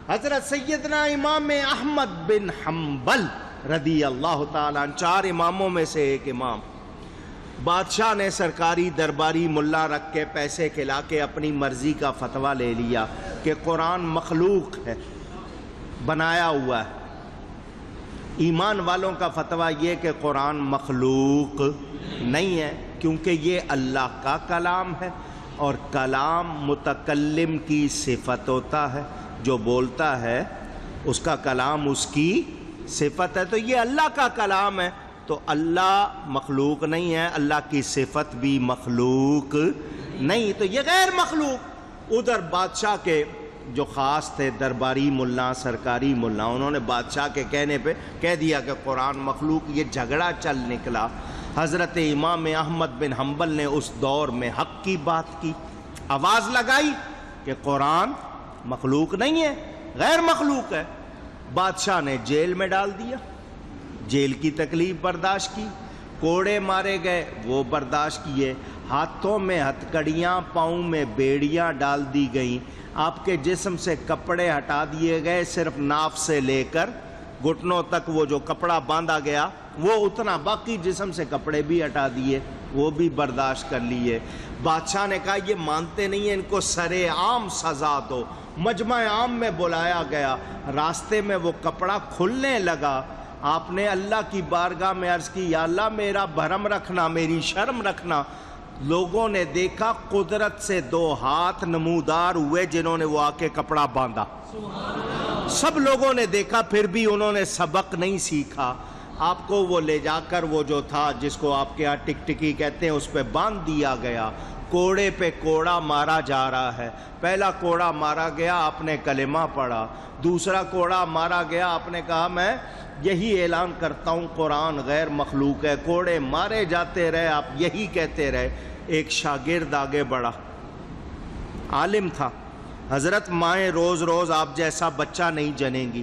حضرت سیدنا امام احمد بن حنبل رضی اللہ تعالیٰ عنہ، 4 اماموں میں سے ایک امام، بادشاہ نے سرکاری درباری ملا رکھ کے پیسے کھلا کے اپنی مرضی کا فتویٰ لے لیا کہ قرآن مخلوق ہے، بنایا ہوا ہے۔ ایمان والوں کا فتویٰ یہ کہ قرآن مخلوق نہیں ہے، کیونکہ یہ اللہ کا کلام ہے، اور کلام متکلم کی صفت ہوتا ہے، جو بولتا ہے اس کا کلام اس کی صفت ہے، تو یہ اللہ کا کلام ہے، تو اللہ مخلوق نہیں ہے، اللہ کی صفت بھی مخلوق نہیں، تو یہ غیر مخلوق۔ ادھر بادشاہ کے جو خاص تھے درباری ملا، سرکاری ملا، انہوں نے بادشاہ کے کہنے پہ کہہ دیا کہ قرآن مخلوق، یہ جھگڑا چل نکلا۔ حضرت امام احمد بن حنبل نے اس دور میں حق کی بات کی، آواز لگائی کہ قرآن مخلوق نہیں ہے، غیر مخلوق ہے۔ بادشاہ نے جیل میں ڈال دیا، جیل کی تکلیف برداشت کی، کوڑے مارے گئے وہ برداشت کیے، ہاتھوں میں ہتھکڑیاں، پاؤں میں بیڑیاں ڈال دی گئیں، آپ کے جسم سے کپڑے ہٹا دیے گئے، صرف ناف سے لے کر گھٹنوں تک وہ جو کپڑا باندھا گیا وہ اتنا، باقی جسم سے کپڑے بھی ہٹا دیے، وہ بھی برداشت کر لیے۔ بادشاہ نے کہا یہ مانتے نہیں ہیں، ان کو سرے عام سزا دو۔ مجمع عام میں بلایا گیا، راستے میں وہ کپڑا کھلنے لگا، آپ نے اللہ کی بارگاہ میں عرض کی یا اللہ میرا بھرم رکھنا، میری شرم رکھنا۔ لوگوں نے دیکھا قدرت سے 2 ہاتھ نمودار ہوئے جنہوں نے وہ آ کے کپڑا باندھا، سب لوگوں نے دیکھا، پھر بھی انہوں نے سبق نہیں سیکھا۔ آپ کو وہ لے جا کر وہ جو تھا جس کو آپ کے یہاں ٹکٹکی کہتے ہیں اس پہ باندھ دیا گیا، کوڑے پہ کوڑا مارا جا رہا ہے۔ پہلا کوڑا مارا گیا، آپ نے کلمہ پڑھا، دوسرا کوڑا مارا گیا، آپ نے کہا میں یہی اعلان کرتا ہوں قرآن غیر مخلوق ہے۔ کوڑے مارے جاتے رہے، آپ یہی کہتے رہے۔ ایک شاگرد آگے بڑھا، عالم تھا، حضرت مائیں روز روز آپ جیسا بچہ نہیں جنیں گی،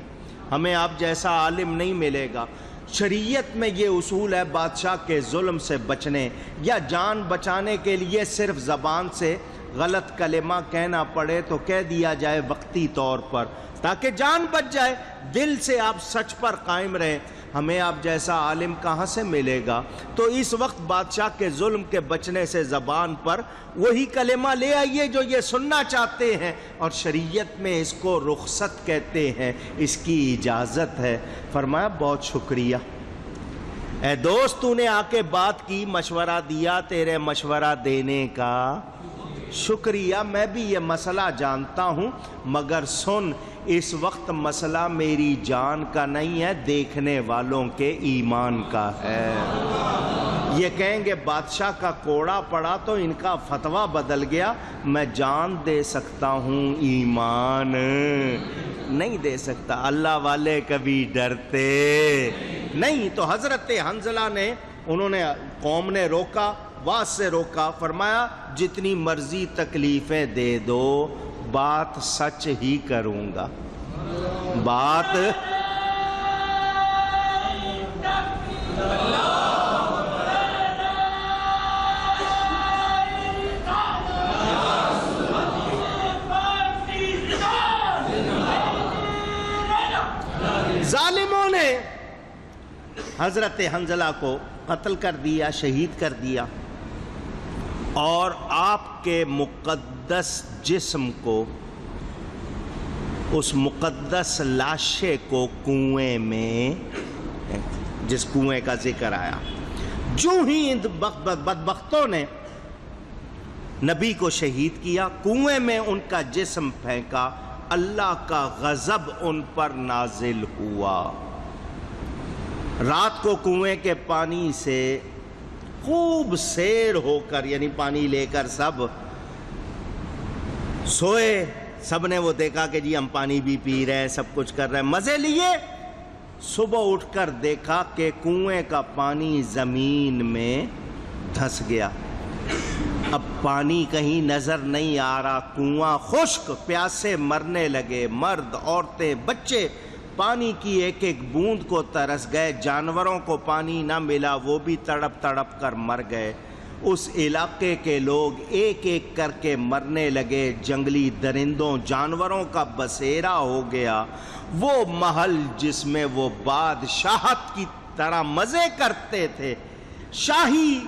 ہمیں آپ جیسا عالم نہیں ملے گا۔ شریعت میں یہ اصول ہے بادشاہ کے ظلم سے بچنے یا جان بچانے کے لیے صرف زبان سے غلط کلمہ کہنا پڑے تو کہہ دیا جائے وقتی طور پر، تاکہ جان بچ جائے، دل سے آپ سچ پر قائم رہیں۔ ہمیں آپ جیسا عالم کہاں سے ملے گا؟ تو اس وقت بادشاہ کے ظلم کے بچنے سے زبان پر وہی کلمہ لے آئیے جو یہ سننا چاہتے ہیں، اور شریعت میں اس کو رخصت کہتے ہیں، اس کی اجازت ہے۔ فرمایا بہت شکریہ اے دوست، تو نے آ کے بات کی، مشورہ دیا، تیرے مشورہ دینے کا شکریہ۔ میں بھی یہ مسئلہ جانتا ہوں، مگر سن، اس وقت مسئلہ میری جان کا نہیں ہے، دیکھنے والوں کے ایمان کا ہے۔ یہ کہیں گے بادشاہ کا کوڑا پڑا تو ان کا فتویٰ بدل گیا، میں جان دے سکتا ہوں، ایمان نہیں دے سکتا۔ اللہ والے کبھی ڈرتے نہیں۔ تو حضرت حنظلہ نے، انہوں نے، قوم نے روکا، واز سے روکا، فرمایا جتنی مرضی تکلیفیں دے دو، بات سچ ہی کروں گا، بات ظالموں نے حضرت حنظلہ کو قتل کر دیا، شہید کر دیا، اور آپ کے مقدس جسم کو، اس مقدس لاشے کو کنویں میں، جس کنویں کا ذکر آیا، جو ہی ان بدبختوں نے نبی کو شہید کیا، کنویں میں ان کا جسم پھینکا، اللہ کا غضب ان پر نازل ہوا۔ رات کو کنویں کے پانی سے خوب سیر ہو کر، یعنی پانی لے کر سب سوئے، سب نے وہ دیکھا کہ جی ہم پانی بھی پی رہے ہیں، سب کچھ کر رہے ہیں، مزے لیے۔ صبح اٹھ کر دیکھا کہ کنویں کا پانی زمین میں دھس گیا، اب پانی کہیں نظر نہیں آ رہا، کنواں خشک، پیاسے مرنے لگے، مرد، عورتیں، بچے پانی کی ایک ایک بوند کو ترس گئے، جانوروں کو پانی نہ ملا، وہ بھی تڑپ تڑپ کر مر گئے۔ اس علاقے کے لوگ ایک ایک کر کے مرنے لگے، جنگلی درندوں جانوروں کا بسیرا ہو گیا۔ وہ محل جس میں وہ بادشاہت کی طرح مزے کرتے تھے، شاہی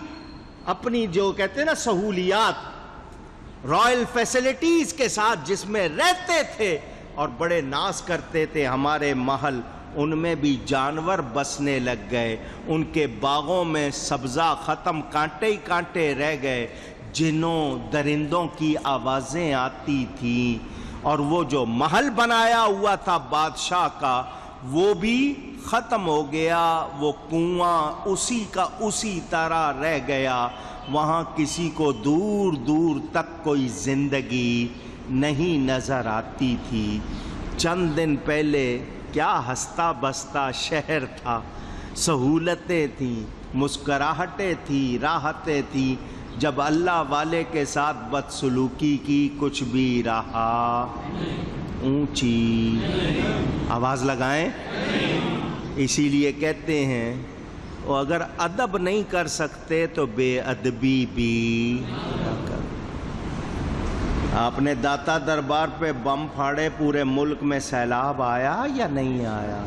اپنی جو کہتے ہیں نا سہولیات، رائل فیسلٹیز کے ساتھ جس میں رہتے تھے اور بڑے ناز کرتے تھے ہمارے محل، ان میں بھی جانور بسنے لگ گئے، ان کے باغوں میں سبزہ ختم، کانٹے ہی کانٹے رہ گئے، جنوں درندوں کی آوازیں آتی تھیں، اور وہ جو محل بنایا ہوا تھا بادشاہ کا وہ بھی ختم ہو گیا، وہ کنواں اسی کا اسی طرح رہ گیا، وہاں کسی کو دور دور تک کوئی زندگی نہیں نظر آتی تھی۔ چند دن پہلے کیا ہستا بستا شہر تھا، سہولتیں تھیں، مسکراہٹیں تھیں، راحتیں تھیں، جب اللہ والے کے ساتھ بدسلوکی کی کچھ بھی رہا۔ اونچی آواز لگائیں۔ اسی لیے کہتے ہیں وہ اگر ادب نہیں کر سکتے تو بے ادبی بھی نہ کر۔ آپ نے داتا دربار پہ بم پھاڑے، پورے ملک میں سیلاب آیا یا نہیں آیا؟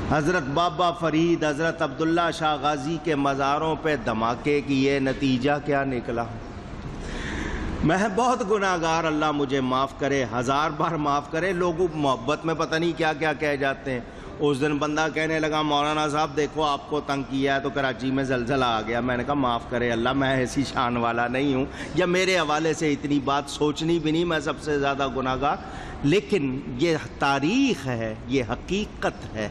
حضرت بابا فرید، حضرت عبداللہ شاہ غازی کے مزاروں پہ دھماکے کیے، نتیجہ کیا نکلا؟ میں بہت گناہگار، اللہ مجھے معاف کرے، ہزار بار معاف کرے۔ لوگوں محبت میں پتہ نہیں کیا کیا کہہ جاتے ہیں۔ اس دن بندہ کہنے لگا مولانا صاحب دیکھو آپ کو تنگ کیا ہے تو کراچی میں زلزلہ آ گیا۔ میں نے کہا معاف کرے اللہ، میں ایسی شان والا نہیں ہوں، یا میرے حوالے سے اتنی بات سوچنی بھی نہیں، میں سب سے زیادہ گناہگار۔ لیکن یہ تاریخ ہے، یہ حقیقت ہے،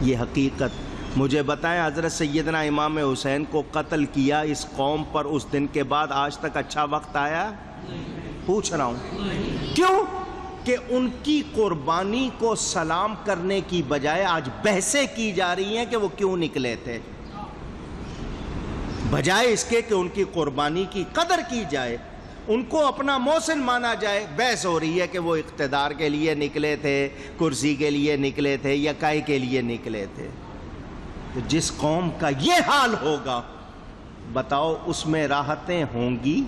یہ حقیقت۔ مجھے بتائیں حضرت سیدنا امام حسین کو قتل کیا اس قوم پر، اس دن کے بعد آج تک اچھا وقت آیا؟ پوچھ رہا ہوں کیوں؟ کہ ان کی قربانی کو سلام کرنے کی بجائے آج بحثیں کی جا رہی ہیں کہ وہ کیوں نکلے تھے، بجائے اس کے کہ ان کی قربانی کی قدر کی جائے، ان کو اپنا محسن مانا جائے۔ بحث ہو رہی ہے کہ وہ اقتدار کے لیے نکلے تھے، کرسی کے لیے نکلے تھے، یا کائے کے لیے نکلے تھے۔ جس قوم کا یہ حال ہوگا بتاؤ اس میں راحتیں ہوں گی؟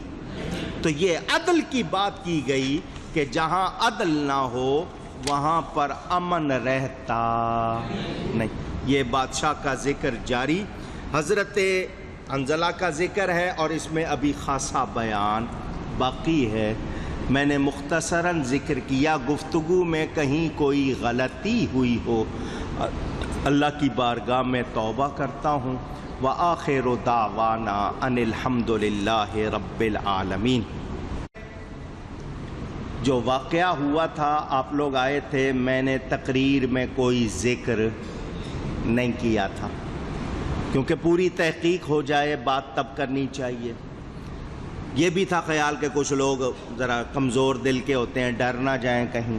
تو یہ عدل کی بات کی گئی کہ جہاں عدل نہ ہو وہاں پر امن رہتا نہیں۔ یہ بادشاہ کا ذکر جاری، حضرت حنظلہ کا ذکر ہے، اور اس میں ابھی خاصا بیان باقی ہے۔ میں نے مختصراً ذکر کیا، گفتگو میں کہیں کوئی غلطی ہوئی ہو اللہ کی بارگاہ میں توبہ کرتا ہوں۔ وآخر دعوانا ان الحمد للہ رب العالمین۔ جو واقعہ ہوا تھا آپ لوگ آئے تھے، میں نے تقریر میں کوئی ذکر نہیں کیا تھا، کیونکہ پوری تحقیق ہو جائے بات تب کرنی چاہیے۔ یہ بھی تھا خیال کہ کچھ لوگ ذرا کمزور دل کے ہوتے ہیں، ڈر نہ جائیں کہیں۔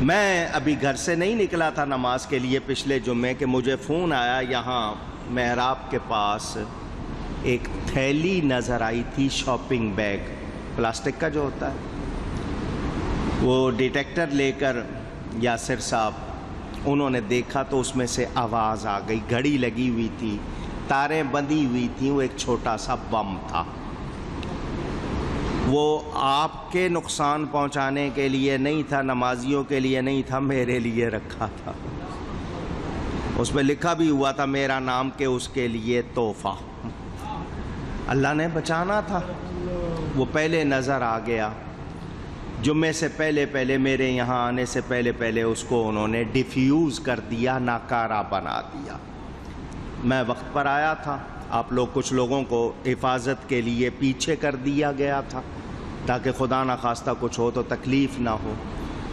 میں ابھی گھر سے نہیں نکلا تھا نماز کے لیے پچھلے جمعے کہ مجھے فون آیا، یہاں محراب کے پاس ایک تھیلی نظر آئی تھی، شاپنگ بیگ پلاسٹک کا جو ہوتا ہے، وہ ڈیٹیکٹر لے کر یاسر صاحب انہوں نے دیکھا تو اس میں سے آواز آ گئی، گھڑی لگی ہوئی تھی، تاریں بندھی ہوئی تھیں، وہ ایک چھوٹا سا بم تھا۔ وہ آپ کے نقصان پہنچانے کے لیے نہیں تھا، نمازیوں کے لیے نہیں تھا، میرے لیے رکھا تھا۔ اس میں لکھا بھی ہوا تھا میرا نام کہ اس کے لیے تحفہ، اللہ نے بچانا تھا۔ وہ پہلے نظر آ گیا، جمعے سے پہلے میرے یہاں آنے سے پہلے اس کو انہوں نے ڈیفیوز کر دیا، ناکارہ بنا دیا۔ میں وقت پر آیا تھا، آپ لوگ کچھ لوگوں کو حفاظت کے لیے پیچھے کر دیا گیا تھا تاکہ خدا نخواستہ کچھ ہو تو تکلیف نہ ہو۔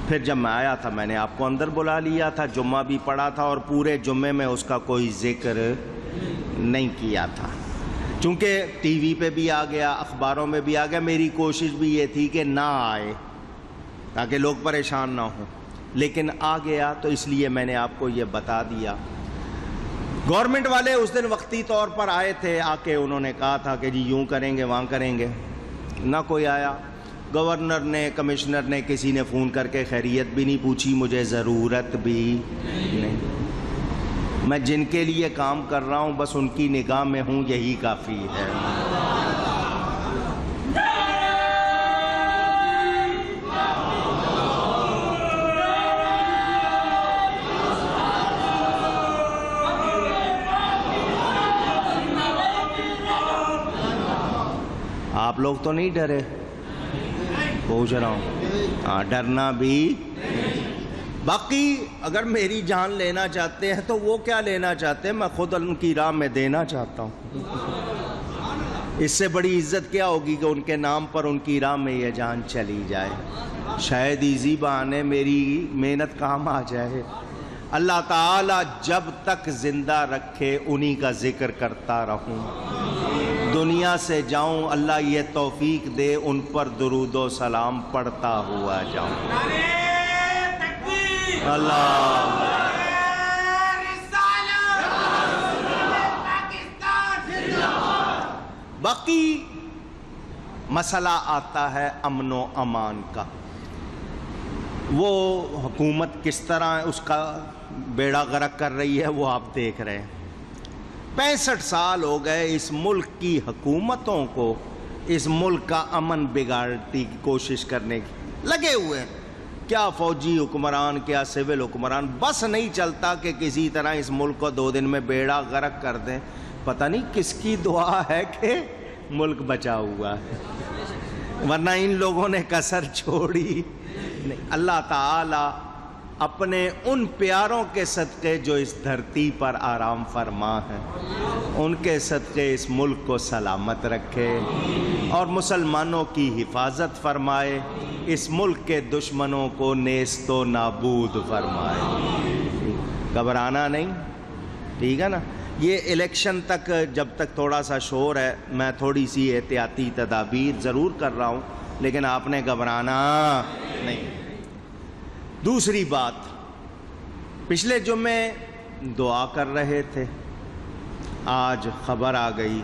پھر جب میں آیا تھا میں نے آپ کو اندر بلا لیا تھا، جمعہ بھی پڑھا تھا، اور پورے جمعے میں اس کا کوئی ذکر نہیں کیا تھا، چونکہ ٹی وی پہ بھی آ گیا، اخباروں میں بھی آ گیا۔ میری کوشش بھی یہ تھی کہ نہ آئے تاکہ لوگ پریشان نہ ہوں، لیکن آ گیا تو اس لیے میں نے آپ کو یہ بتا دیا۔ گورنمنٹ والے اس دن وقتی طور پر آئے تھے، آ کے انہوں نے کہا تھا کہ جی یوں کریں گے وہاں کریں گے، نہ کوئی آیا۔ گورنر نے، کمشنر نے، کسی نے فون کر کے خیریت بھی نہیں پوچھی، مجھے ضرورت بھی نہیں۔ میں جن کے لیے کام کر رہا ہوں بس ان کی نگاہ میں ہوں، یہی کافی ہے۔ آپ لوگ تو نہیں ڈرے؟ پوچھ رہا ہوں، ہاں ڈرنا بھی۔ باقی اگر میری جان لینا چاہتے ہیں تو وہ کیا لینا چاہتے ہیں، میں خود ان کی راہ میں دینا چاہتا ہوں۔ اس سے بڑی عزت کیا ہوگی کہ ان کے نام پر ان کی راہ میں یہ جان چلی جائے۔ شاید ایزی بہانے میری محنت کام آ جائے۔ اللہ تعالی جب تک زندہ رکھے انہی کا ذکر کرتا رہوں، دنیا سے جاؤں اللہ یہ توفیق دے ان پر درود و سلام پڑھتا ہوا جاؤں۔ اللہ باقی مسئلہ آتا ہے امن و امان کا۔ وہ حکومت کس طرح اس کا بیڑا غرق کر رہی ہے وہ آپ دیکھ رہے ہیں۔ 65 سال ہو گئے اس ملک کی حکومتوں کو اس ملک کا امن بگاڑتی کی کوشش کرنے کی لگے ہوئے ہیں۔ کیا فوجی حکمران کیا سول حکمران، بس نہیں چلتا کہ کسی طرح اس ملک کو 2 دن میں بیڑا غرق کر دیں۔ پتہ نہیں کس کی دعا ہے کہ ملک بچا ہوا ہے، ورنہ ان لوگوں نے کسر چھوڑی نہیں۔ اللہ تعالی اپنے ان پیاروں کے صدقے جو اس دھرتی پر آرام فرما ہیں، ان کے صدقے اس ملک کو سلامت رکھے اور مسلمانوں کی حفاظت فرمائے، اس ملک کے دشمنوں کو نیست و نابود فرمائے۔ گھبرانا نہیں، ٹھیک ہے نا؟ یہ الیکشن تک جب تک تھوڑا سا شور ہے، میں تھوڑی سی احتیاطی تدابیر ضرور کر رہا ہوں، لیکن آپ نے گھبرانا نہیں۔ دوسری بات، پچھلے جمعے دعا کر رہے تھے، آج خبر آ گئی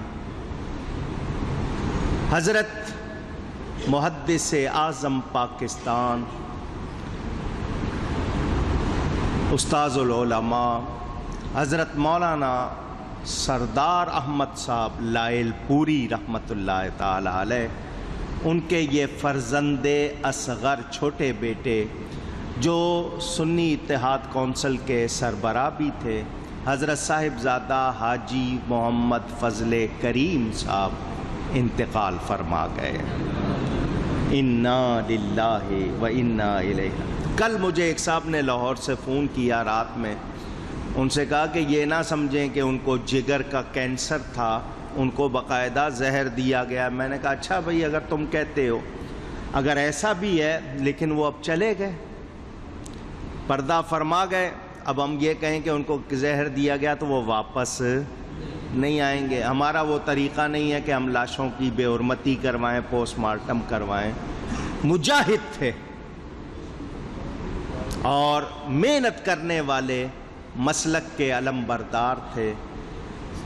حضرت محدث اعظم پاکستان استاذ العلماء حضرت مولانا سردار احمد صاحب لائل پوری رحمۃ اللہ تعالی علیہ، ان کے یہ فرزند اصغر چھوٹے بیٹے جو سنی اتحاد کونسل کے سربراہ بھی تھے، حضرت صاحبزادہ حاجی محمد فضل کریم صاحب انتقال فرما گئے۔ انا للہ و انا الیہ۔ کل مجھے ایک صاحب نے لاہور سے فون کیا رات میں، ان سے کہا کہ یہ نہ سمجھیں کہ ان کو جگر کا کینسر تھا، ان کو باقاعدہ زہر دیا گیا۔ میں نے کہا اچھا بھائی اگر تم کہتے ہو، اگر ایسا بھی ہے، لیکن وہ اب چلے گئے، پردہ فرما گئے۔ اب ہم یہ کہیں کہ ان کو زہر دیا گیا تو وہ واپس نہیں آئیں گے۔ ہمارا وہ طریقہ نہیں ہے کہ ہم لاشوں کی بے حرمتی کروائیں، پوسٹ مارٹم کروائیں۔ مجاہد تھے اور محنت کرنے والے، مسلک کے علم بردار تھے،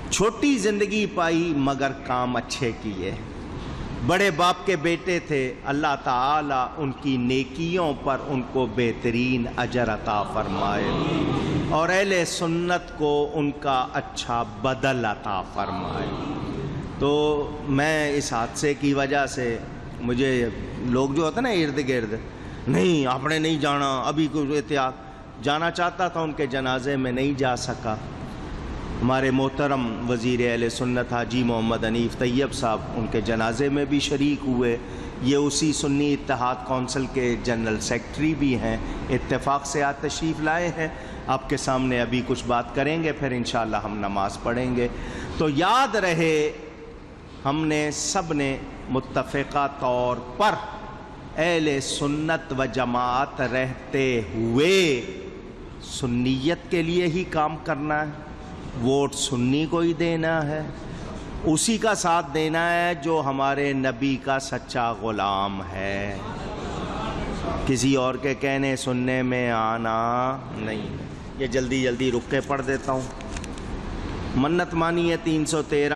چھوٹی زندگی پائی مگر کام اچھے کیے، بڑے باپ کے بیٹے تھے۔ اللہ تعالی ان کی نیکیوں پر ان کو بہترین اجر عطا فرمائے اور اہل سنت کو ان کا اچھا بدل عطا فرمائے۔ تو میں اس حادثے کی وجہ سے مجھے لوگ جو ہوتے ہیں نا ارد گرد، نہیں آپ نے نہیں جانا، ابھی کوئی احتیاط، جانا چاہتا تھا ان کے جنازے میں نہیں جا سکا۔ ہمارے محترم وزیر اہل سنت حاجی محمد حنیف طیب صاحب ان کے جنازے میں بھی شریک ہوئے۔ یہ اسی سنی اتحاد کونسل کے جنرل سیکرٹری بھی ہیں، اتفاق سے آج تشریف لائے ہیں، آپ کے سامنے ابھی کچھ بات کریں گے، پھر انشاءاللہ ہم نماز پڑھیں گے۔ تو یاد رہے ہم نے سب نے متفقہ طور پر اہل سنت و جماعت رہتے ہوئے سنیت کے لیے ہی کام کرنا ہے، ووٹ سنی کو ہی دینا ہے، اسی کا ساتھ دینا ہے جو ہمارے نبی کا سچا غلام ہے، کسی اور کے کہنے سننے میں آنا نہیں۔ یہ جلدی رک کے پڑھ دیتا ہوں۔ منت مانی ہے 313